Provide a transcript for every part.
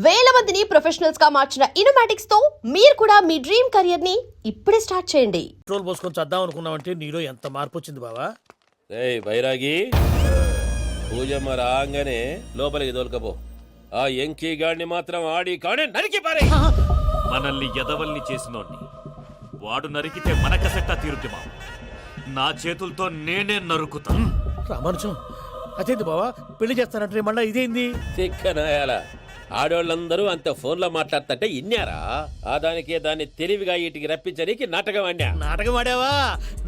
వేల మందిని ప్రొఫెషనల్స్ గా మార్చిన ఇనోమాటిక్స్ తో మీరు కూడా మీ డ్రీమ్ కెరియర్ ని ఇప్పుడే స్టార్ట్ చేయండి. పెట్రోల్ పోసుకొని చద్దాం అనుకున్నావంటే నీలో ఎంత మార్పు వచ్చింది బావా. ఏయ్ బైరాగి, పూజమ్మ రాగానే లోపలికి దొలకపో. ఆ ఎంకీ గాడిని మాత్రం ఆడి కాడే నరికి పారే. మనల్ని ఎదవల్ని చేసినోడ్ని వాడు నరికితే మనకసెట్టా తీరుద్దిమా. నా చేతులతో నేనే నరుకుతా. రామానుజం అదేంది బావా, పెళ్లి చేస్తానంటే మళ్ళా ఇదేంది? తిక్కనాయాల ఆడోళ్ళందరూ అంత ఫోన్లో మాట్లాడుతుంటే ఇన్నారా? ఆ దానికే దాన్ని తెలివిగా ఇటుకి రప్పించడానికి నాటకం ఆడా. నాటకం ఆడావా?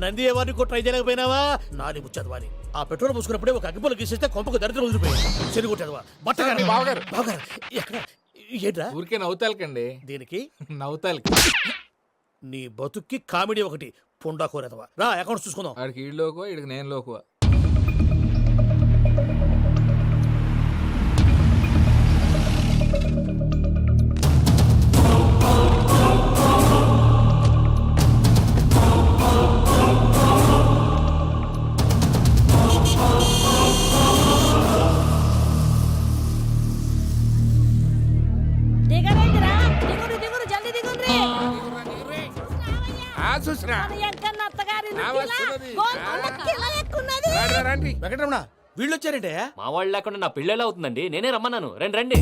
నంది ఎవరిని కూడా ట్రై చేయలేకపోయినావా? నాది ముచ్చదవాని ఆ పెట్రోల్ పోసుకున్నప్పుడే ఒక అగ్గిపొల గీసేస్తే కొంపకు దరిద్రం వదిలిపోయింది. చెరుగుంటదవా బట్టగారు బావగారు బావగారు ఎక్కడ ఏంట్రా? ఊరికే నవ్వుతాలకండి. దీనికి నవ్వుతాలకి నీ బతుక్కి కామెడీ ఒకటి పుండా కోరేదవా. రా అకౌంట్స్ చూసుకుందాం. ఆడికి ఈడులోకో ఈడికి నేను లోకువా. వెంకటరమణ వీళ్ళు వచ్చారంటే మా వాళ్ళు లేకుండా నా పెళ్ళెలా అవుతుందండి? నేనే రమ్మన్నాను. రండి రండి.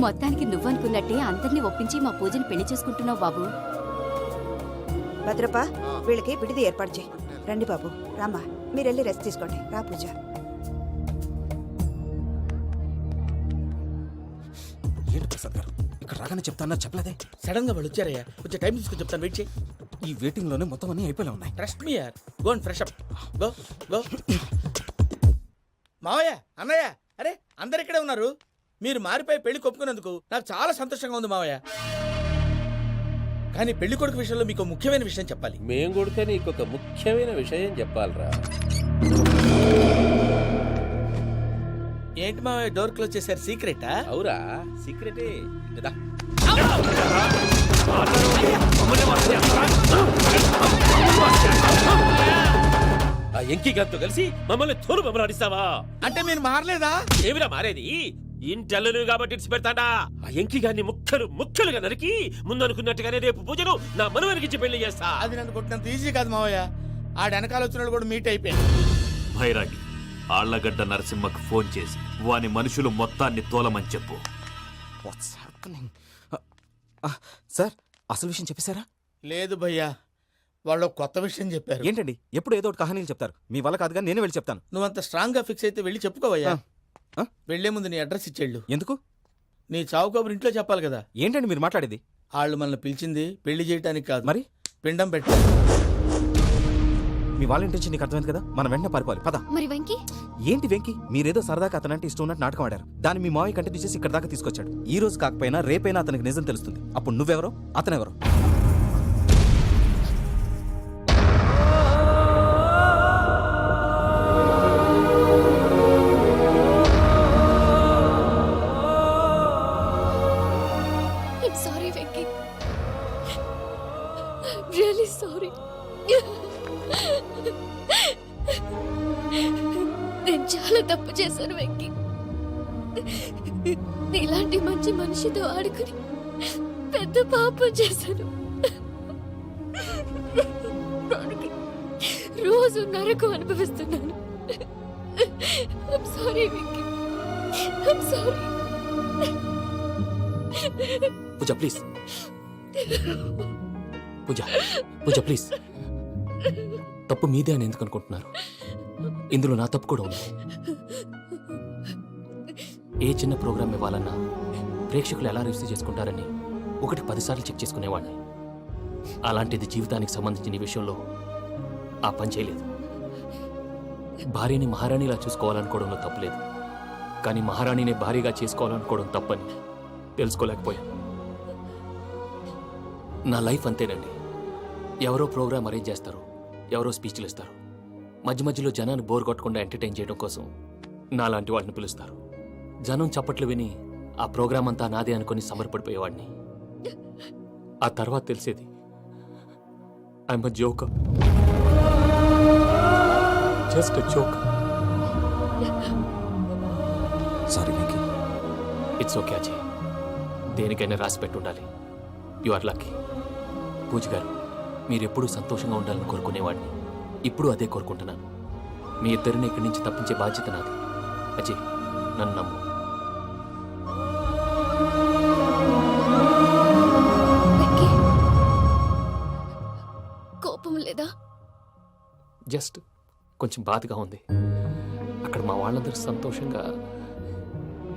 మొత్తానికి నువ్వనుకున్నట్టే అందరినీ ఒప్పించి మా పూజని పెళ్లి చేసుకుంటున్నావు బాబు. భద్రప్ప వీళ్ళకి విడిది ఏర్పాటు చేయి. రండి బాబు, రామ్మా మీరెళ్ళి రెస్ట్ తీసుకోండి. రా పూజ. ఏంటి ప్రసాద్ గారు ఇక్కడ రాగానే చెప్తానా చెప్పలేదే? సడన్ గా వాళ్ళు వచ్చారయ్యా, కొంచెం టైం తీసుకుని చెప్తాను, వెయిట్ చేయి. ఈ వెయిటింగ్ లోనే మొత్తం అన్ని అయిపోయి ఉన్నాయి. ట్రస్ట్ మీ యార్, go and fresh up. Go go. మావయ్య, అన్నయ్య, అరే అందరు ఇక్కడే ఉన్నారు. మీరు మారిపోయి పెళ్లి కొప్పుకున్నందుకు నాకు చాలా సంతోషంగా ఉంది మావయ్య. కానీ పెళ్లి కొడుకు విషయంలో మీకు ముఖ్యమైన విషయం చెప్పాలి. మేం కొడితే నీకొక ముఖ్యమైన విషయం చెప్పాలరా. ఏంటి మావయ్య డోర్ క్లోజ్ చేశారు? సీక్రెటా? అవురా, సీక్రెటే. కదా ఆ ఎంకీ గారితో కలిసి మమ్మల్ని తోలు బొమ్మలాడిస్తావా? అంటే మీరు మారలేదా? ఏమిరా మారేది? ఇంటల్లు కాబట్టి ఇడిచి పెడతాడా? ఆ ఎంకీ గారిని ముక్కలు ముక్కలుగా నరికి ముందు అనుకున్నట్టుగానే రేపు పూజను నా మనవరికిచ్చి పెళ్లి చేస్తా. అది నన్ను కొట్టినంత ఈజీ కాదు మావయ్య. ఆ వెనకాల వచ్చిన కూడా మీట్ అయిపోయింది. భైరాగి, ఆళ్లగడ్డ నరసింహకు ఫోన్ చేసి వాని మనుషులు మొత్తాన్ని తోలమని చెప్పు. సార్ అసలు విషయం చెప్పేశారా? లేదు భయ్యా, వాళ్ళు కొత్త విషయం చెప్పారు. ఏంటండి ఎప్పుడు ఏదో ఒకటి కహానీలు చెప్తారు. మీ వల్ల కాదుగా నేనే వెళ్ళి చెప్తాను. నువ్వంత స్ట్రాంగ్ గా ఫిక్స్ అయితే వెళ్ళి చెప్పుకోవయ్యా. వెళ్లే ముందు నీ అడ్రస్ ఇచ్చేళ్ళు. ఎందుకు? నీ చావు కబురు ఇంట్లో చెప్పాలి కదా. ఏంటండి మీరు మాట్లాడేది? వాళ్ళు మనల్ని పిలిచింది పెళ్లి చేయడానికి కాదు, మరి పిండం పెట్టారు. మీ వాళ్ళ ఇంటెన్షన్ నీకు అర్థమైంది కదా. మనం వెంటనే పారిపోవాలి. పద. మరి వెంకీ? ఏంటి వెంకీ, మీరేదో సరదాగా అతనంటే ఇష్టం ఉన్నట్టు నాటకం ఆడారు. దాన్ని మీ మావయ్య కంటిన్యూ చేసి ఇక్కడ దాకా తీసుకొచ్చాడు. ఈ రోజు కాకపోయినా రేపైనా అతనికి నిజం తెలుస్తుంది. అప్పుడు నువ్వెవరో అతనెవరో. Sorry Venky, really sorry. నేను చాలా తప్పు చేశాను వెంకీ. నీలాంటి మంచి మనిషితో ఆడుకుని పెద్ద పాపం చేశాను. రోజు నరకం అనుభవిస్తున్నాను. I'm sorry Venky, I'm sorry. Pooja please, Pooja Pooja please. తప్పు మీదే అని ఎందుకు అనుకుంటున్నారు? ఇందులో నా తప్పు కూడా ఉంది. ఏ చిన్న ప్రోగ్రామ్ ఇవ్వాలన్నా ప్రేక్షకులు ఎలా రిసీవ్ చేసుకుంటారని 1-10 సార్లు చెక్ చేసుకునేవాడిని. అలాంటిది జీవితానికి సంబంధించిన ఈ విషయంలో ఆ పని చేయలేదు. భార్యని మహారాణిలా చూసుకోవాలనుకోవడంలో తప్పులేదు, కానీ మహారాణిని భార్యగా చేసుకోవాలనుకోవడం తప్పని తెలుసుకోలేకపోయాను. నా లైఫ్ అంతేనండి. ఎవరో ప్రోగ్రామ్ అరేంజ్ చేస్తారు, ఎవరో స్పీచ్లు ఇస్తారు. మధ్య మధ్యలో జనాన్ని బోర్ కొట్టకుండా ఎంటర్టైన్ చేయడం కోసం నాలాంటి వాడిని పిలుస్తారు. జనం చప్పట్లు విని ఆ ప్రోగ్రామ్ అంతా నాదే అనుకుని సమర్పడిపోయేవాడిని. ఆ తర్వాత తెలిసేది I'm a joker, just a joker. Sorry Venky. It's okay Ajay. దేనికైనా రాసి పెట్టుండాలి. You are lucky. పూజ గారు, మీరెప్పుడూ సంతోషంగా ఉండాలని కోరుకునేవాడిని. ఇప్పుడు అదే కోరుకుంటున్నాను. మీ ఇద్దరిని ఇక్కడి నుంచి తప్పించే బాధ్యత నాది. అజయ్, నన్ను నమ్ము. వెంకీ, కోపం లేదా? జస్ట్ కొంచెం బాధగా ఉంది. అక్కడ మా వాళ్ళందరూ సంతోషంగా,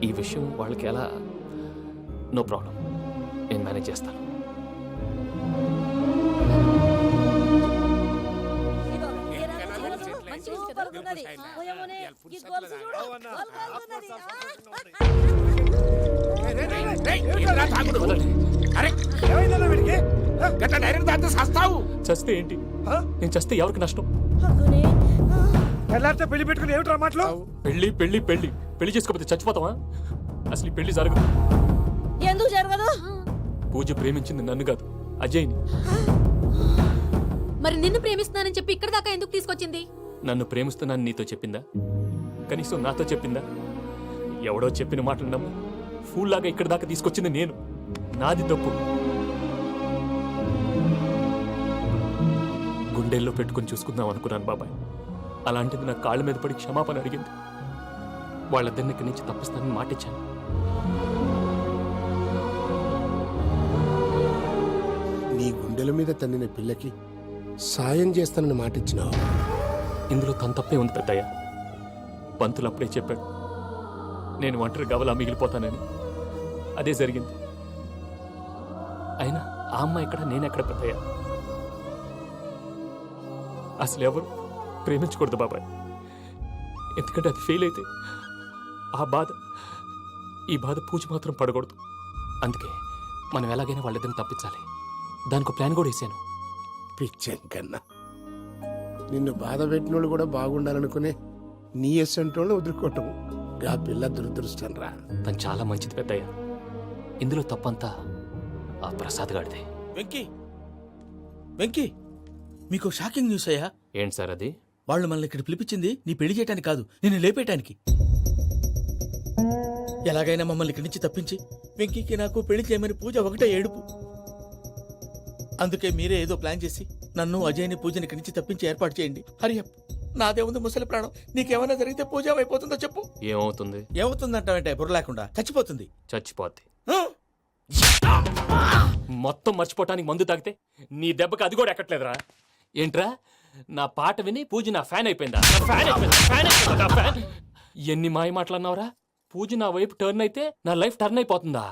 ఈ విషయం వాళ్ళకి ఎలా? నో ప్రాబ్లం, నేను మేనేజ్ చేస్తాను. చస్తే ఏంటి? నేను చస్తే ఎవరికి నష్టం? పెళ్లి పెట్టుకుని ఏమిట్రా మాటలు? పెళ్లి పెళ్లి పెళ్లి పెళ్లి చేసుకోకపోతే చచ్చిపోతావా? అసలు ఈ పెళ్లి జరగదు. ఎందుకు జరగదు? పూజ ప్రేమించింది నన్ను కాదు, అజయ్ని. మరి నిన్ను ప్రేమిస్తున్నానని చెప్పి ఇక్కడ దాకా ఎందుకు తీసుకొచ్చింది? నన్ను ప్రేమిస్తున్నాను నీతో చెప్పిందా? కనీసం నాతో చెప్పిందా? ఎవడో చెప్పిన మాటలు నమ్ము ఫూల్ లాగా ఇక్కడ దాకా తీసుకొచ్చింది నేను. నాది తప్పు. గుండెల్లో పెట్టుకుని చూసుకుందాం అనుకున్నాను బాబాయ్. అలాంటిది నా కాళ్ళ మీద పడి క్షమాపణ అడిగింది. వాళ్ళిద్దరిని ఇక్కడి నుంచి తప్పిస్తానని మాటిచ్చాను. నీ గుండెల మీద తన్నిన పిల్లకి సాయం చేస్తానని మాటిచ్చినావు. ఇందులో తన తప్పే ఉంది పెద్దయ్య. పంతులు అప్పుడే చెప్పాడు నేను ఒంటరి గవలా మిగిలిపోతానని. అదే జరిగింది. అయినా ఆ అమ్మాయి ఎక్కడ, నేనెక్కడ పెద్దయ్య? అసలు ఎవరు ప్రేమించకూడదు బాబాయ్. ఎందుకంటే అది ఫెయిల్ అయితే ఈ బాధ పూజ మాత్రం పడకూడదు. అందుకే మనం ఎలాగైనా వాళ్ళిద్దరిని తప్పించాలి. దానికి ప్లాన్ కూడా వేసాను. పిచ్చంకన్నా నిన్ను బాధ పెట్టినోళ్ళు కూడా బాగుండాలనుకునే నీ ఎస్సంటోళ్ళు వదులుకోవటం ఆ పిల్ల దురదృష్టం రా. తను చాలా మంచిది పెద్దయ్య. ఇందులో తప్పంతా ఆ ప్రసాద్ గాడిదే. వెంకీ, వెంకీ, మీకు షాకింగ్ న్యూస్ అయ్యా. ఏంటి సార్ అది? వాళ్ళు మనల్ని ఇక్కడ పిలిపించింది నీ పెళ్లి చేయడానికి కాదు, నిన్ను లేపేయటానికి. ఎలాగైనా మమ్మల్ని ఇక్కడి నుంచి తప్పించి వెంకీకి నాకు పెళ్లి చేయమని పూజ ఒకటే ఏడుపు. అందుకే మీరే ఏదో ప్లాన్ చేసి నన్ను అజయ్ని పూజని ఇక్కడి నుంచి తప్పించి ఏర్పాటు చేయండి. హరియప్, నాదే ఉంది ముసలి ప్రాణం. నీకేమైనా జరిగితే పూజ అయిపోతుందో చెప్పు. ఏమవుతుంది? ఏమవుతుందంటావంటే బుర్ర లేకుండా చచ్చిపోతుంది. చచ్చిపోద్ది. ఆ? మొత్తం మర్చిపోవటానికి మందు తాగితే నీ దెబ్బకి అది కూడా ఎక్కట్లేదురా. ఏంట్రా, నా పాట విని పూజ నా ఫ్యాన్ అయిపోయిందా? ఫ్యాన్. ఎన్ని మాయ మాటలన్నావురా? పూజ నా వైపు టర్న్ అయితే నా లైఫ్ టర్న్ అయిపోతుందా?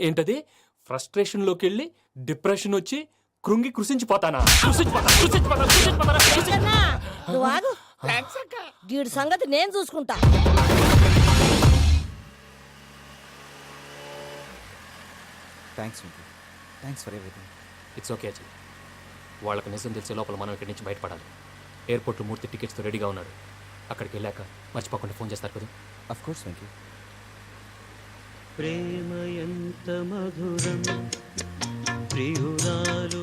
ఏంటది? ఫ్రస్ట్రేషన్ లోకి వెళ్ళి డిప్రెషన్ వచ్చి కృంగి కృషించిపోతానా? వీడి సంగతి నేను చూసుకుంటా. Thanks Venky. Thanks for everything. It's okay Ajay. వాళ్ళకి నిజం తెలిసే లోపల మనం ఇక్కడి నుంచి బయటపడాలి. ఎయిర్పోర్ట్లో మూర్తి టికెట్స్తో రెడీగా ఉన్నాడు. అక్కడికి వెళ్ళాక మర్చిపోకుండా ఫోన్ చేస్తారు కదా. Of course Venky. ప్రేమ ఎంత మధురం ప్రియురాలు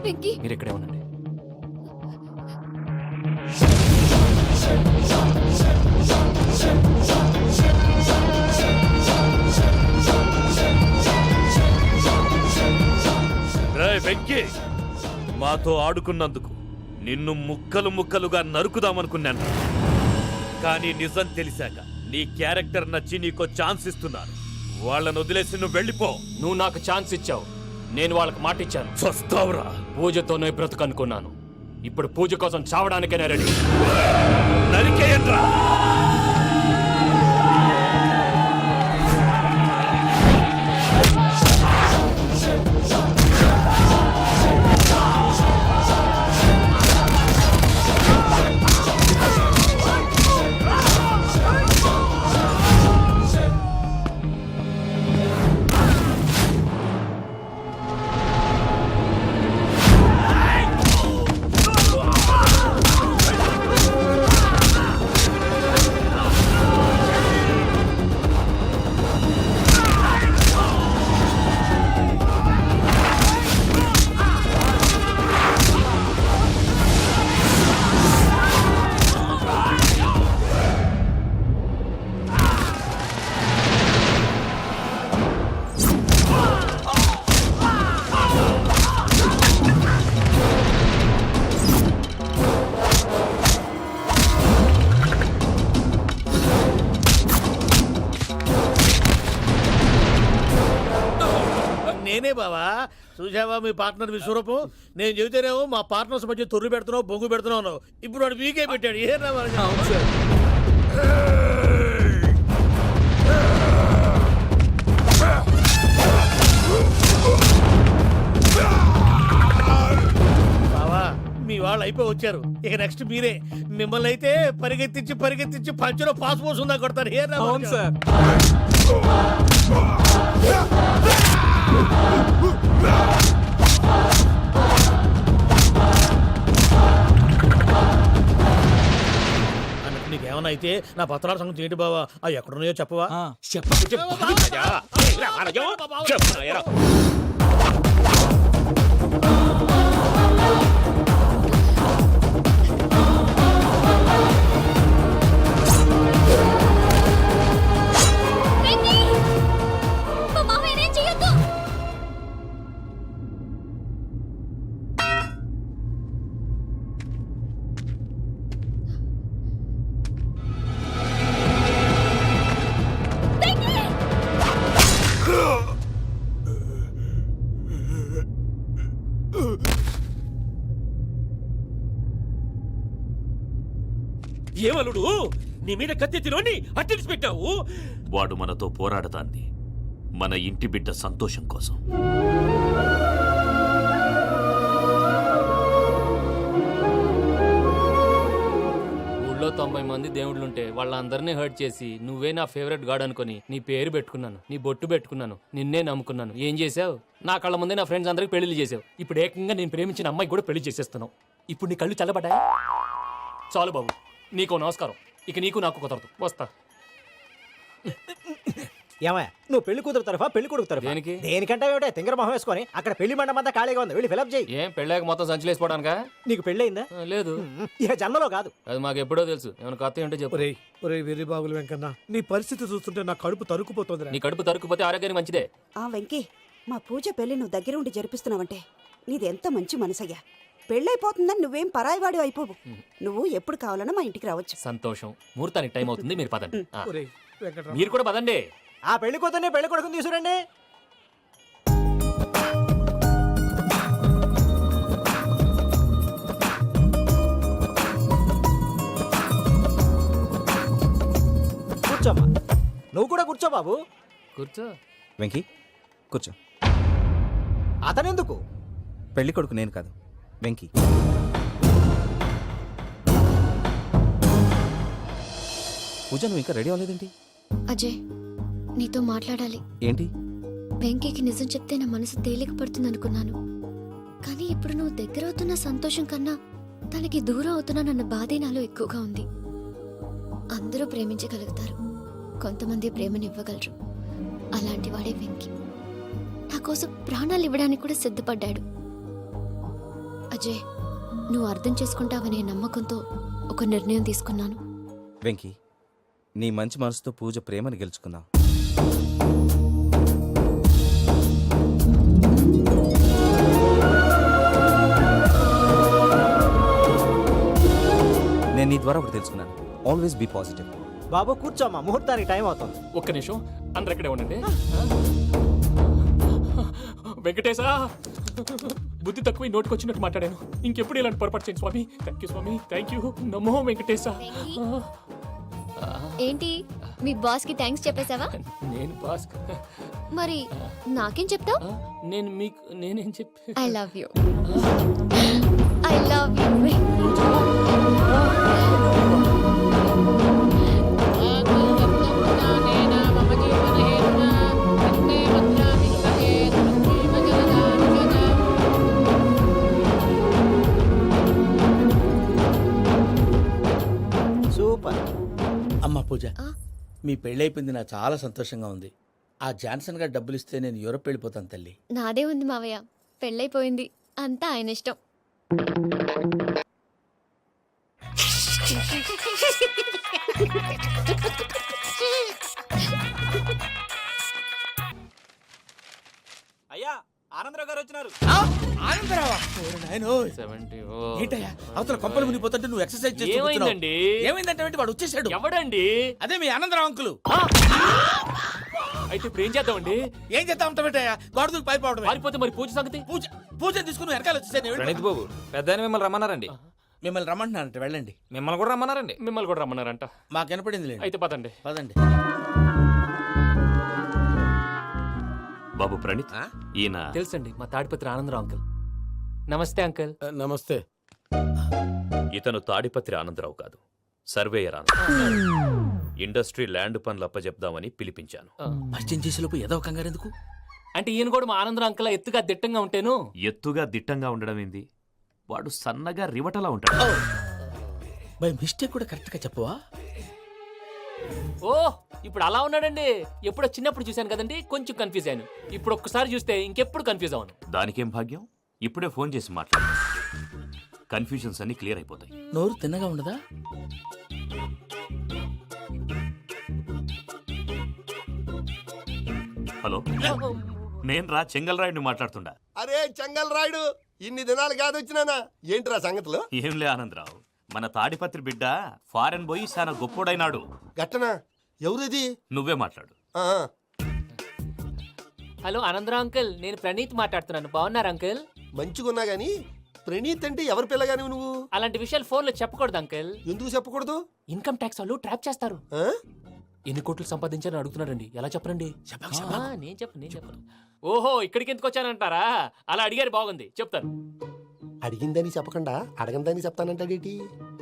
వెంకీ, మీరు ఇక్కడే ఉండండి. వెంకీ, మాతో ఆడుకున్నందుకు నిన్ను ముక్కలు ముక్కలుగా నరుకుదామనుకున్నాను. కానీ నిజం తెలిసాక నీ క్యారెక్టర్ నచ్చి నీకో ఛాన్స్ ఇస్తున్నాను. వాళ్ళను వదిలేసి నువ్వు వెళ్ళిపో. నువ్వు నాకు ఛాన్స్ ఇచ్చావు, నేను వాళ్ళకి మాట ఇచ్చాను. చస్తావురా. పూజతోనే బ్రతుకు అనుకున్నాను. ఇప్పుడు పూజ కోసం చావడానికైనా రెడీ. నరికి నేనే బావా. చూసావా మీ పార్ట్నర్ విశ్వరూపం? నేను చెబితేనేమో మా పార్ట్నర్స్ మధ్య తొర్రు పెడుతున్నావు, బొంగు పెడుతున్నావు. ఇప్పుడు వాడు వీకే పెట్టాడు. ఏ అవును సార్. బావా మీ వాళ్ళు అయిపోయి వచ్చారు. ఇక నెక్స్ట్ మీరే. మిమ్మల్ని అయితే పరిగెత్తించి పరిగెత్తించి పంచలో పాస్ పోసుందా కొడతారు. ఏ అవును సార్. అన్నట్టు నీకేమన్నా అయితే నా పత్రాల సంగతి ఏంటి బావా? అవి ఎక్కడున్నాయో చెప్పవా? ఆ. వెంకీ! మా మామయ్యనేం చెయ్యొద్దు. ఏమలుడు నీ మీద కత్తెత్తిలోని అట్టడిసి పెట్టావు. వాడు మనతో పోరాడతాంది మన ఇంటి బిడ్డ సంతోషం కోసం. ఊళ్ళో 90 మంది దేవుళ్ళుంటే వాళ్ళందరినీ హర్ట్ చేసి నువ్వే నా ఫేవరెట్ గాడ్ అనుకొని నీ పేరు పెట్టుకున్నాను, నీ బొట్టు పెట్టుకున్నాను, నిన్నే నమ్ముకున్నాను. ఏం చేసావు? నా కళ్ళ ముందే నా ఫ్రెండ్స్ అందరికి పెళ్లి చేసావు. ఇప్పుడు ఏకంగా నేను ప్రేమించిన అమ్మాయి కూడా పెళ్లి చేసేస్తున్నావు. ఇప్పుడు నీ కళ్ళు చల్లబడ్డాయి. చాలు బాబు, నీకు నమస్కారం. ఇక నీకు నాకు కుదరదు. వస్తా. ఏమయ్య నువ్వు పెళ్లి కూతురు తరఫా పెళ్లి కొడుకు తరఫా? దేనికి? దేనికంటే ఏమిటే తింగర మొహం వేసుకొని అక్కడ పెళ్లి మండపం అంతా ఖాళీగా ఉంది, వెళ్ళి ఫిలప్ చేయి. ఏం పెళ్ళాక మొత్తం సంచలేసిపోవడానికా? నీకు పెళ్లి అయిందా? లేదు. ఇక జన్మలో కాదు. అది మాకు ఎప్పుడో తెలుసు. ఏమైనా కొత్త ఏంటో చెప్పు. వెర్రి బాబులు వెంకన్న, నీ పరిస్థితి చూస్తుంటే నా కడుపు తరుక్కుపోతుంది. నీ కడుపు తరుక్కుపోతే ఆరోగ్యానికి మంచిదే. ఆ వెంకీ, మా పూజ పెళ్లి నువ్వు దగ్గర ఉండి జరిపిస్తున్నావంటే నీది ఎంత మంచి మనసయ్యా. పెళ్ళైపోతుందని నువ్వేం పరాయివాడి అయిపోవు. నువ్వు ఎప్పుడు కావాలన్నా మా ఇంటికి రావచ్చు. సంతోషం. ముహూర్తానికి టైం అవుతుంది, మీరు పదండి. ఆ. మీరు కూడా పదండి. ఆ పెళ్లి కూతుర్ని పెళ్లి కొడుకుని తీసుకురండి. కూర్చోమ్మా. నువ్వు కూడా కూర్చో బాబు. కూర్చో. వెంకీ కూర్చో. అతనెందుకు? పెళ్లి కొడుకు నేను కాదు, వెంకీ. పూజ నువ్వు ఇంకా రెడీ అవ్వలేదేంటి? అజయ్, నీతో మాట్లాడాలి. ఏంటి? వెంకీకి నిజం చెప్తే నా మనసు తేలిక పడుతుంది అనుకున్నాను. కానీ ఇప్పుడు నువ్వు దగ్గర అవుతున్న సంతోషం కన్నా తనకి దూరం అవుతున్నానన్న బాధే నాలో ఎక్కువగా ఉంది. అందరూ ప్రేమించగలుగుతారు, కొంతమంది ప్రేమనివ్వగలరు. అలాంటి వాడే వెంకీ. నా కోసం ప్రాణాలు ఇవ్వడానికి కూడా సిద్ధపడ్డాడు. అజయ్, నువ్వు అర్థం చేసుకుంటావనే నమ్మకంతో ఒక నిర్ణయం తీసుకున్నాను. వెంకీ, నీ మంచి మనసుతో పూజ ప్రేమని గెలుచుకున్నావు. నేను నీ ద్వారా ఒకటి తెలుసుకున్నాను. Always be positive. బాబు కూర్చోమ్మా, ముహూర్తానికి టైం అవుతుంది. ఒక్క నిమిషం, అందరు ఇక్కడే ఉండండి. వెంకటేశా, బుద్ధి తక్కువ నోటికి వచ్చినట్టు మాట్లాడాను. ఇంకెప్పుడు ఇలాంటి పొరపాటు చేయండి స్వామి. థ్యాంక్ యూ స్వామి, థ్యాంక్ యూ. నమో వెంకటేశా. ఏంటి, మీ బాస్ కి థ్యాంక్స్ చెప్పేశావా? నేను బాస్. మరి నాకేం చెప్తావు? నేను మీకు నేనేం చెప్పి. I love you. I love you. Super. అమ్మ పూజ, ఆ? మీ పెళ్ళైపోయింది, నాకు చాలా సంతోషంగా ఉంది. ఆ జాన్సన్ గారు డబ్బులు ఇస్తే నేను యూరోప్ వెళ్ళిపోతాను తల్లి. నాదే ఉంది మావయ్య, పెళ్ళైపోయింది, అంతా ఆయన ఇష్టం. అయ్యా, ఆనందరావు గారు వచ్చినారు. ఆనందరావా? ఏంటయ్యా అవతల కొంపలు మునిగిపోతుంటే నువ్వు ఎక్సర్సైజ్ చేస్తూ కూర్చున్నావు. ఏమైందండి? ఏమైందంటే వాడు వచ్చేసాడు. ఎవడండి? అదే మీ ఆనందరావు అంకులు. అయితే ఇప్పుడు ఏం చేద్దామండి? ఏం చేస్తా ఉంటావేటయ్యా? గోడ దూకి పైపోవడమే. పారిపోతే మరి పూజ సంగతి? పూజ తీసుకుని వెనకాల వచ్చేసాను. ప్రణీత్ బాబు పెద్ద మిమ్మల్ని రమ్మన్నారండి. మిమ్మల్ని రమ్మంటున్నానంట, వెళ్ళండి. మిమ్మల్ని కూడా రమ్మన్నారండి. మిమ్మల్ని కూడా రమ్మన్నారంట. మాకు వినపడింది. అయితే పదండి. పదండి. బాబు ప్రణీత్, ఈయన తెలుసండి, మా తాడిపత్రి ఆనందరావు అంకుల్. నమస్తే అంకుల్. నమస్తే. ఇతను తాడిపత్రి ఆనందరావు కాదు, సర్వేయర్ ఆనందరావు. ఇండస్ట్రీ ల్యాండ్ పనులు అప్పచెప్దామని పిలిపించాను. పరిచయం చేసేలోపు ఏదో కంగారు ఎందుకు? అంటే ఈయన కూడా మా ఆనందరావు అంకుల్ ఎత్తుగా దిట్టంగా ఉంటాను. ఎత్తుగా దిట్టంగా ఉండడం ఏంది? వాడు సన్నగా రివటలా ఉంటాడు. బై మిస్టేక్ కూడా కరెక్ట్ గా చెప్పవా? ఓ ఇప్పుడు అలా ఉన్నాడండి. ఎప్పుడో చిన్నప్పుడు చూశాను కదండి, కొంచెం కన్ఫ్యూజ్ అయ్యాను. ఇప్పుడు ఒక్కసారి చూస్తే ఇంకెప్పుడు కన్ఫ్యూజ్ అవ్వను. దానికేం భాగ్యం, ఇప్పుడే ఫోన్ చేసి మాట్లాడు. కన్ఫ్యూజన్స్ అన్ని క్లియర్ అయిపోతాయి. నోరు తిన్నగా ఉండదా? హలో, నేను రా చెంగల్రాయుడిని మాట్లాడుతుండా. అరే చెంగల్ రాయుడు, ఇన్ని దినాలు కాదు వచ్చినానా? ఏంట్రా సంగతులు? ఏంలే ఆనందరావు, మన తాడిపత్రి బిడ్డ ఫారెన్ పోయి చాలా గొప్పోడైనాడు. గట్టనా? ఎవరిది? నువ్వే మాట్లాడు. ఆ, హలో ఆనందరావు అంకుల్, నేను ప్రణీత్ మాట్లాడుతున్నాను. బాగున్నారు అంకుల్? మంచిగున్నా గాని ప్రణీత్ అంటే ఎవరి పిల్లగాని నువ్వు? అలాంటి విషయాలు ఫోన్లో చెప్పకూడదు అంకుల్. ఎందుకు చెప్పకూడదు? ఇన్కమ్ ట్యాక్స్ వాళ్ళు ట్రాప్ చేస్తారు. ఆ? ఎన్ని కోట్లు సంపాదించాలని అడుగుతున్నారండి. ఎలా చెప్పరండి? నేను చెప్పను. ఓహో, ఇక్కడికి ఎందుకు వచ్చానంటారా? అలా అడిగారు, బాగుంది, చెప్తాను. అడిగిందని చెప్పకుండా అడగందని చెప్తానంటాడేటి?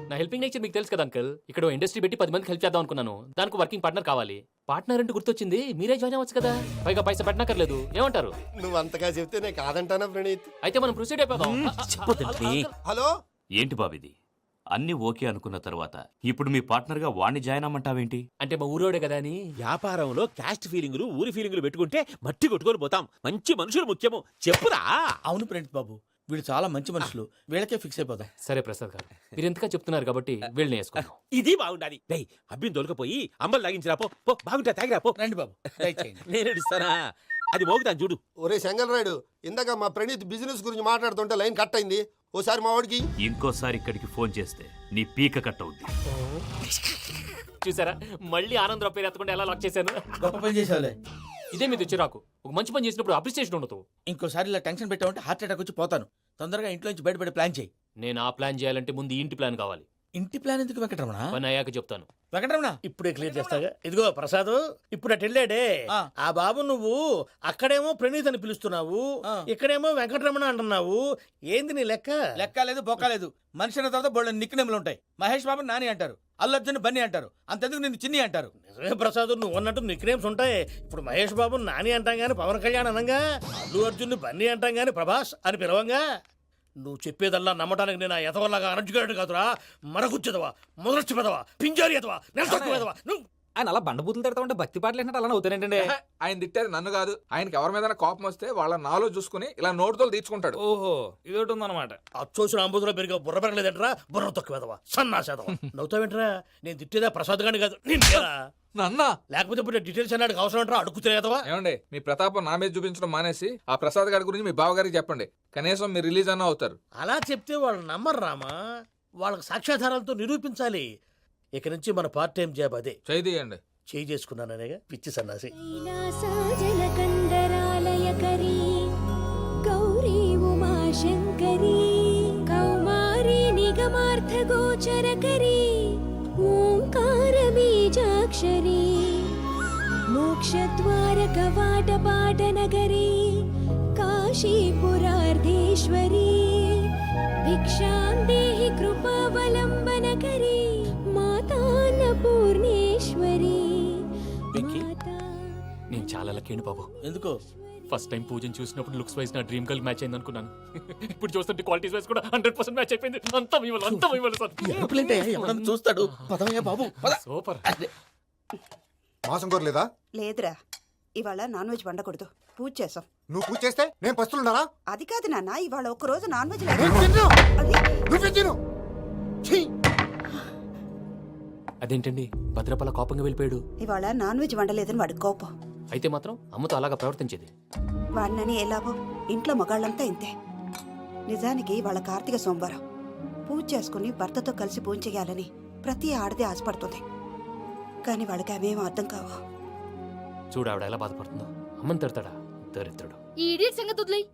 నా హెల్పింగ్ నేచర్ మీకు తెలుసు కదా అంకుల్. ఇక్కడ ఇండస్ట్రీ పెట్టి 10 మందికి హెల్ప్ చేద్దాం అనుకున్నాను. దానికి వర్కింగ్ పార్ట్నర్ కావాలి. పార్ట్నర్ అంటే గుర్తొచ్చింది, మీరే జాయిన్ అవ్వచ్చు కదా. పైగా పైసా పెట్టనక్కర్లేదు. ఏమంటారు? నువ్వు అంతగా చెప్తేనే కాదంటానా ప్రణీత్? అయితే మనం ప్రొసీడ్ అయిపోదాం. హలో, ఏంటి బాబిది? అన్ని ఓకే అనుకున్న తర్వాత ఇప్పుడు మీ పార్ట్నర్ గా వాణ్ణి జాయిన్ అమ్మంటావేంటి? అంటే మా ఊరోడే కదా అని. వ్యాపారంలో క్యాస్ట్ ఫీలింగులు ఊరి ఫీలింగులు పెట్టుకుంటే మట్టి కొట్టుకొని పోతాం. మంచి మనుషులు ముఖ్యము. చెప్పురా. అవును ప్రణీత్ బాబు, వీళ్ళు చాలా మంచి మనుషులు. వీళ్ళకే ఫిక్స్ అయిపోదాం. సరే ప్రసాద్ గారు, మీరు ఎంతగా చెప్తున్నారు కాబట్టి వీళ్ళని వేసుకుందాం. ఇది బాగుండాలి. డై అబ్బిని దొలకపోయి అమ్మలు లాగించిరా పో. పో బాగుంటా తాగిరా పో. రండి బాబు, దయచేయండి. నేను ఇస్తానా? అది మోగుతాను చూడు. ఒరే చెంగల్ రాయుడు, ఇందాక మా ప్రణీత్ బిజినెస్ గురించి మాట్లాడుతుంటే లైన్ కట్ అయింది. ఓసారి మా వాడికి ఇంకోసారి ఇక్కడికి ఫోన్ చేస్తే నీ పీక కట్ అవుద్ది. చూసారా, మళ్ళీ ఆనందరావు పేరు ఎత్తకుండా ఎలా లాక్ చేశాను. గొప్ప పని చేసావులే. ఇదే మీద చిరాకు. ఒక మంచి పని చేసినప్పుడు అప్రిసియేషన్ ఉండదు. ఇంకోసారి ఇలా టెన్షన్ పెట్టామంటే హార్ట్ అటాక్ వచ్చి పోతాను. తొందరగా ఇంట్లో నుంచి బయటపడే ప్లాన్ చేయి. నేను ఆ ప్లాన్ చేయాలంటే ముందు ఈ ఇంటి ప్లాన్ కావాలి. ఇంటి ప్లాన్ ఎందుకు వెంకటరమణ? పని అయ్యాక చెప్తాను. వెంకటరమణ ఇప్పుడే క్లియర్ చేస్తాగా. ఇదిగో ప్రసాద్, ఇప్పుడు అటు వెళ్ళాడే ఆ బాబు, నువ్వు అక్కడేమో ప్రణీత్ అని పిలుస్తున్నావు, ఇక్కడేమో వెంకటరమణ అంటున్నావు. ఏంది నీ లెక్క? లెక్క లేదు, బొక్క లేదు. మనిషి అన్న తర్వాత బోళ్ళ నిక్నెములు ఉంటాయి. మహేష్ బాబు నాని అంటారు, అల్లు అర్జున్ బన్నీ అంటారు, అంతెందుకు నిన్ను చిన్ని అంటారు. నిజమే ప్రసాద్, నువ్వు అన్నట్టు నిక్నేమ్స్ ఉంటాయి. ఇప్పుడు మహేష్ బాబు నాని అంటాం గాని పవన్ కళ్యాణ్ అనంగా, అల్లు అర్జున్ బన్నీ అంటాం గాని ప్రభాస్ అని పిలవంగా. నువ్వు చెప్పేదల్లా నమ్మటానికి నేను ఆ ఎతవల్లాగా అనర్జుకేటెడ్ కాదురా. మరగుచ్చదవా, మొదలచ్చి పెదవా, పింజారి ఎదవా, నెలసొక్కు పెదవా. నువ్వు ఆయన అలా బండబూతులు తిడతా ఉంటే భక్తి పాటలు ఏంటంటే అలా అవుతానంటే. ఆయన తిట్టేది నన్ను కాదు. ఆయనకి ఎవరి మీద కోపం వస్తే వాళ్ళ నాలో చూసుకుని ఇలా నోటుతో తీర్చుకుంటాడు. ఓహో, ఇది ఒకటి ఉందన్నమాట. అచ్చోసిన అంబుధులో పెరిగే బుర్ర పెరగలేదంటరా, బుర్ర తొక్కు వెదవా, సన్నాసేదవా. నవ్వుతావేంట్రా? నేను తిట్టేదా ప్రసాద్ గాని కాదు, నిన్నేరా. నన్న లేకపోతే ఇప్పుడు డీటెయిల్స్ అన్నాడు అవసరం అంటారా? అడుగుతులేదవా. ఏమండి, మీ ప్రతాపం నా మీద చూపించడం మానేసి ఆ ప్రసాద్ గారి గురించి మీ బావగారికి చెప్పండి. కనీసం మీరు రిలీజ్ అన్న అవుతారు. అలా చెప్తే వాళ్ళు నమ్మరు రామా. వాళ్ళకి సాక్ష్యాధారాలతో నిరూపించాలి. ఇక నుంచి మన పార్ట్ టైం జాబ్ అదే. చేయండి. చేయి చేసుకున్నాననేగా పిచ్చి సన్నాసి. కైలాసజలకందరాలయకరీ గౌరీ ఉమాశంకరీ కౌమారీ నిగమార్థగోచరకరీ ఓంకార బీజాక్షరీ మోక్షద్వారకవాటపాటనగరీ కాశీపురార్ధేశ్వరీ భిక్షాం దేహి కృపావలంబనకరీ మాతాన్నపూర్ణేశ్వరీ. నేను చాలా లక్కీ బాబు. ఎందుకో? ఫస్ట్ టైం పూజను చూసినప్పుడు లుక్స్ వైజ్ నా డ్రీమ్ గర్ల్ మ్యాచ్ అయింది అనుకున్నాను. ఇప్పుడు చూస్తుంటే క్వాలిటీస్ వైజ్ కూడా 100% మ్యాచ్ అయిపోయింది. అంతా ఎవడన్నా చూస్తాడు. పదవయ్యా బాబు, సూపర్. మాసం కోరలేదా? లేదురా, ఇవాళ నాన్ వెజ్ వండకూడదు. పూజ చేసాం. నువ్వు పూజ చేస్తే నేను పస్తులున్నారా? అది కాదు నాన్న, ఇవాళ ఒక్కరోజు నాన్ వెజ్ నువ్వే తిను. అదేంటండి, భద్రపల కోపంగా వెళ్ళిపోయాడు. ఇవాళ నాన్ వెజ్ వండలేదని వాడి కోపం. అయితే మాత్రం అమ్మతో అలాగా ప్రవర్తించేది. వాడినని ఎలాగో ఇంట్లో మగాళ్ళంతా ఇంతే. నిజానికి వాళ్ళ కార్తీక సోమవారం పూజ చేసుకుని భర్తతో కలిసి పూజ చేయాలని ప్రతి ఆడది ఆశపడుతుంది. కానీ వాళ్ళకి అవేం అర్థం కావు. చూడు ఆవిడ ఎలా బాధపడుతుందో. అమ్మని తిడతాడా దరిద్రుడు. ఈ ఇడియట్ సంగతి వదిలేయ్.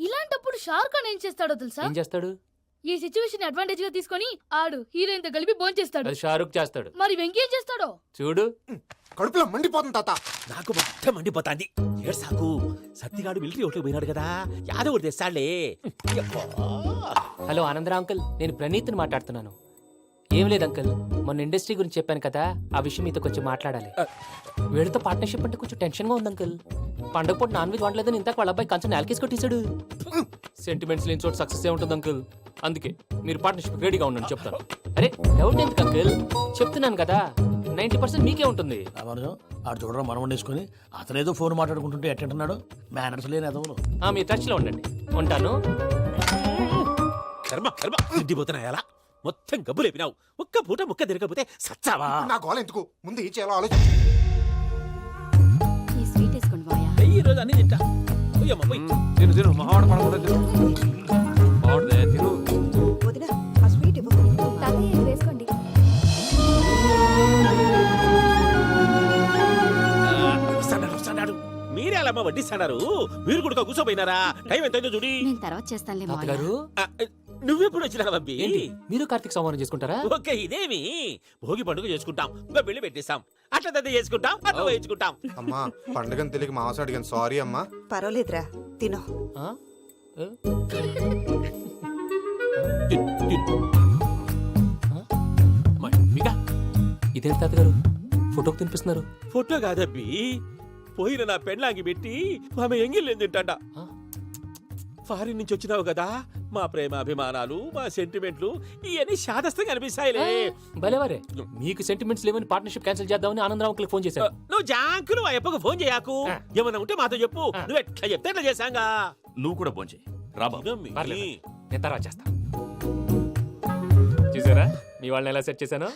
ఇలాంటప్పుడు షారుఖ్ ఖాన్ ఏం చేస్తాడో తెలుసా? ఏం చేస్తాడు? ఈ సిచ్యువేషన్ అడ్వాంటేజ్ గా తీసుకొని ఆడు హీరోయిన్ తో కలిపి బోన్ చేస్తాడు. అది షారుఖ్ చేస్తాడు. మరి వెంకీ ఏం చేస్తాడో చూడు. కడుపులో మండిపోతుంది తాత. నాకు మొత్తం మండిపోతాంది. ఏడు సాకు సత్తిగాడు మిలిటరీ ఒకటి పోయినాడు కదా, యాదవ్ ఒకటి తెస్తాడులే. యబ్బా. హలో ఆనందరా అంకుల్, నేను ప్రణీత్ని మాట్లాడుతున్నాను. ఏం లేదు అంకుల్, మొన్న ఇండస్ట్రీ గురించి చెప్పాను కదా, ఆ విషయం మీతో కొంచెం మాట్లాడాలి. వీడితో పార్ట్నర్షిప్ అంటే కొంచెం టెన్షన్ గా ఉంది అంకుల్. పండగ పూట నాన్ వెజ్ వండలేదని ఇంతకు వాళ్ళ అబ్బాయి కంచెం నేలకేసి కొట్టేశాడు. సెంటిమెంట్స్ లేని చోట సక్సెస్ ఏ ఉంటుంది అంకుల్. అందుకే మీరు పార్ట్నర్షిప్ రెడీగా ఉండండి చెప్తాను. అరే డౌట్ ఎందుకు అంకుల్, చెప్తున్నాను కదా 90% మీకే ఉంటుంది. రామానుజం ఆడు చూడడం మనం వండేసుకొని అతనేదో ఫోన్ మాట్లాడుకుంటుంటే ఎట్టంటున్నాడు. మేనర్స్ లేని అదవులు. మీరు టచ్ లో ఉండండి. ఉంటాను. కర్మ కర్మ తిండిపోతున్నాయలా మొత్తం గబ్బు లేపినావు. ఒక్క పూట ముక్క తిరగకపోతే సచ్చావా? నా గోల ఎందుకు, ముందు ఈ చేయాలో ఆలోచించు. ఈ స్వీట్ వేసుకోండి మాయా. ఈ రోజు అన్ని తింటా. పోయమ్మ, పోయ్. తిను తిను మావాడు పడకుండా తిను. మావాడిదే తిను. వదినా ఆ స్వీట్ ఇవ్వు. తాతయ్య ఇది వేసుకోండి. వస్తాడు. మీరే అలా అమ్మ వడ్డిస్తాడారు. మీరు కూడా కూర్చోపోయినారా? టైం ఎంతైందో చూడి. నేను తర్వాత చేస్తానులే మాయా. తాతగారు ఆ, నువ్వెప్పుడు వచ్చినా బంబి? ఏంటి మీరు కార్తీక్ సంహారం చేసుకుంటారా? ఓకే, ఇదేమి భోగి పండుగ చేసుకుంటాం, ఇంకా పెళ్లి పెట్టేస్తాం, అట్లా దద్ద చేసుకుంటాం, అట్లా వేయించుకుంటాం. అమ్మా పండుగని తెలియక మాంసం అడిగాను, సారీ అమ్మా. పర్వాలేదురా తినో. ఆ? ఏ? ఇదేంటి తాతగారు ఫోటోకి తినిపిస్తున్నారు? ఫోటో కాదబ్బి, పోయిన నా పెళ్ళాంగి పెట్టి ఆమె ఎంగిల్లేం తింటాడ. ఆ? ఫారిన్ నుంచి వచ్చినావు కదా, మా ప్రేమ అభిమానాలు, మా సెంటిమెంట్లు ఇవన్నీ శాదస్తంగా అనిపిస్తాయిలే. భలేవారే, మీకు సెంటిమెంట్స్ లేవని పార్ట్నర్షిప్ క్యాన్సిల్ చేద్దామని ఆనందరావు అంకుల్ ఫోన్ చేశారు. నువ్వు జాంకులు ఆ అప్పకు ఫోన్ చేయకు. ఏమన్నా ఉంటే మాతో చెప్పు. నువ్వు ఎట్లా చెప్తే ఎట్లా చేశాంగా. నువ్వు కూడా ఫోన్ చేయి రాబా. పర్లేదు, నేను తర్వాత చేస్తా. చూసారా మీ వాళ్ళని ఎలా సెట్ చేశాను?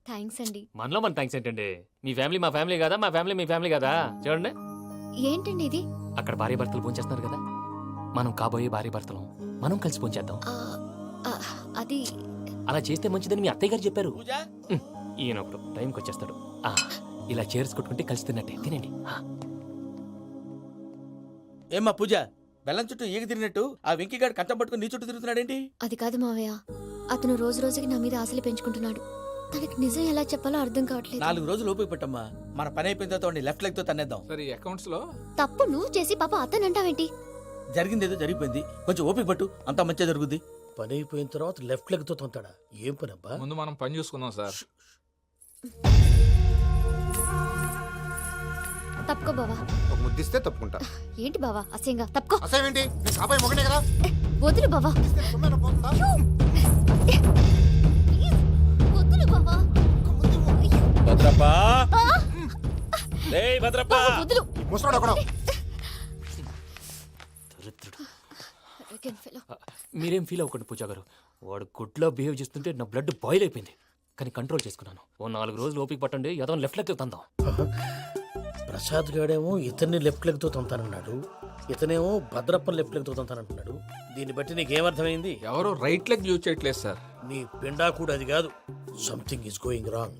థ్యాంక్స్ అండి. మనలో మన థ్యాంక్స్ ఏంటండి, మీ ఫ్యామిలీ మా ఫ్యామిలీ కదా, మా ఫ్యామిలీ మీ ఫ్యామిలీ కదా. చూడండి, ఏంటండి ఇది? అక్కడ భార్య భర్తలు ఫోన్ చేస్తున్నారు కదా, మనం కాబోయే భార్య భర్తలు మనం కలిసి ఫోన్ చేద్దాం. ఆ, ఆ, అది అలా చేస్తే మంచిదని మీ అత్తయ్య గారు చెప్పారు. ఈయన ఒకడు టైంకి వచ్చేస్తాడు. ఇలా చేర్స్ కొట్టుకుంటే కలిసి తిన్నట్టే. తినండి. ఏమ్మా పూజ, బెల్లం చుట్టూ ఈగ తిరిగినట్టు ఆ వెంకీగాడు కంచం పట్టుకుని నీ చుట్టూ తిరుగుతున్నాడేంటి? అది కాదు మావయ్య, అతను రోజు రోజుకి నా మీద ఆశలు పెంచుకుంటున్నాడు. తనకి నిజం ఎలా చెప్పాలో అర్థం కావట్లేదు. 4 రోజులు ఓపిక పట్టమ్మా, మన పని అయిపోయిన తర్వాత లెఫ్ట్ లెగ్ తో తన్నేద్దాం. సరే అకౌంట్స్ లో తప్పు నువ్వు చేసి పాప అతను అంటావేంటి? జరిగింది ఏదో జరిగిపోయింది, కొంచెం ఓపిక పట్టు, అంతా మంచిగా జరుగుద్ది. పని అయిపోయిన తర్వాత లెఫ్ట్ లెగ్ తో తొంతాడా? ఏం పని అబ్బా? ముందు మనం పని చూసుకుందాం సార్. తప్పుకో బావా. ఒక ముద్దిస్తే తప్పుకుంటా. ఏంటి బావా అసహ్యంగా? తప్పుకో. అసేమేంటి, నీ కాబోయే మొగనే కదా. వదులు బావా. సొమ్మేనా పోతుందా? వదులు బావా. భద్రప్పా, భద్రప్పా, వదులు. ముసరాడు ఒకడు. దరిద్రుడు. Arrogant fellow. మీరేం ఫీల్ అవ్వకండి పూజా గారు, వాడు గుడ్లో బిహేవ్ చేస్తుంటే నా బ్లడ్ బాయిల్ అయిపోయింది. కానీ కంట్రోల్ చేసుకున్నాను. ఓ 4 రోజులు ఓపిక పట్టండి, ఏదో లెఫ్ట్ లెగ్ తందాం. ప్రసాద్ గాడేమో ఇతన్ని లెఫ్ట్ లెగ్ తో తొంతానన్నాడు, ఇతనేమో భద్రప్ప లెఫ్ట్ లెగ్ తో తొంతానంటున్నాడు. దీన్ని బట్టి నీకేమర్థమైంది? ఎవరు రైట్ లెగ్ యూజ్ చేయట్లేదు సార్. నీ పిండా కూడా అది కాదు. Something is going wrong.